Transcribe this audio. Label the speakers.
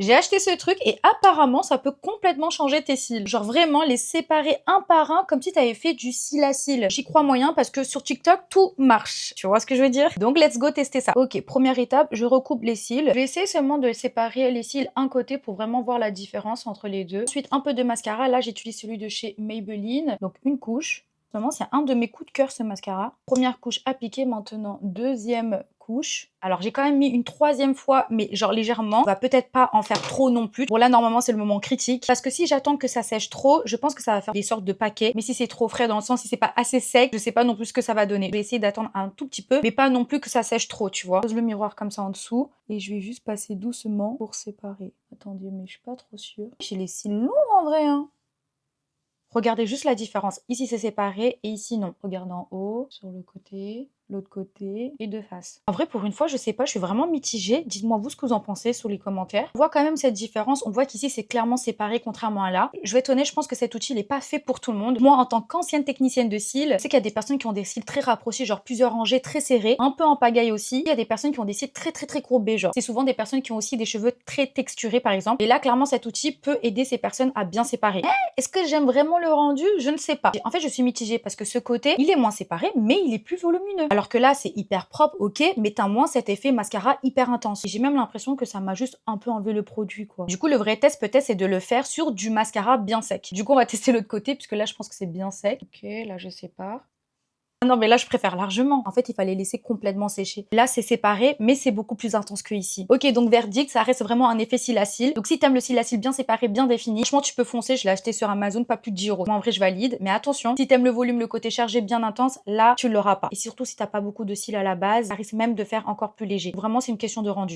Speaker 1: J'ai acheté ce truc et apparemment, ça peut complètement changer tes cils. Genre vraiment les séparer un par un comme si t'avais fait du cil à cils. J'y crois moyen parce que sur TikTok, tout marche. Tu vois ce que je veux dire? Donc let's go tester ça. Ok, première étape, je recoupe les cils. Je vais essayer seulement de séparer les cils un côté pour vraiment voir la différence entre les deux. Ensuite, un peu de mascara. Là, j'utilise celui de chez Maybelline. Donc une couche. Vraiment, c'est un de mes coups de cœur ce mascara. Première couche appliquée, maintenant deuxième couche. Alors j'ai quand même mis une troisième fois, mais genre légèrement. On va peut-être pas en faire trop non plus. Bon là normalement c'est le moment critique. Parce que si j'attends que ça sèche trop, je pense que ça va faire des sortes de paquets. Mais si c'est trop frais dans le sens, si c'est pas assez sec, je sais pas non plus ce que ça va donner. Je vais essayer d'attendre un tout petit peu, mais pas non plus que ça sèche trop, tu vois. Je pose le miroir comme ça en dessous. Et je vais juste passer doucement pour séparer. Attendez, mais je suis pas trop sûre. J'ai les cils longs en vrai, hein. Regardez juste la différence. Ici, c'est séparé et ici, non. Regardez en haut, sur le côté, l'autre côté et de face. En vrai, pour une fois, je sais pas, je suis vraiment mitigée. Dites-moi vous ce que vous en pensez sous les commentaires. On voit quand même cette différence. On voit qu'ici, c'est clairement séparé contrairement à là. Je vais être honnête, je pense que cet outil n'est pas fait pour tout le monde. Moi, en tant qu'ancienne technicienne de cils, je sais qu'il y a des personnes qui ont des cils très rapprochés, genre plusieurs rangées très serrés, un peu en pagaille aussi. Il y a des personnes qui ont des cils très courbés, genre. C'est souvent des personnes qui ont aussi des cheveux très texturés, par exemple. Et là, clairement, cet outil peut aider ces personnes à bien séparer. Est-ce que j'aime vraiment le rendu? Je ne sais pas. En fait, je suis mitigée parce que ce côté, il est moins séparé, mais il est plus volumineux. Alors que là, c'est hyper propre, ok, mais t'as moins cet effet mascara hyper intense. Et j'ai même l'impression que ça m'a juste un peu enlevé le produit, quoi. Du coup, le vrai test, peut-être, c'est de le faire sur du mascara bien sec. Du coup, on va tester l'autre côté, puisque là, je pense que c'est bien sec. Ok, là, je sépare. Ah non, mais là, je préfère largement. En fait, il fallait laisser complètement sécher. Là, c'est séparé, mais c'est beaucoup plus intense que ici. Ok, donc verdict, ça reste vraiment un effet cils à cils. Donc si t'aimes le cils à cils bien séparé, bien défini, franchement, tu peux foncer. Je l'ai acheté sur Amazon, pas plus de 10 €. Moi, en vrai, je valide. Mais attention, si t'aimes le volume, le côté chargé bien intense, là, tu l'auras pas. Et surtout, si t'as pas beaucoup de cils à la base, ça risque même de faire encore plus léger. Vraiment, c'est une question de rendu.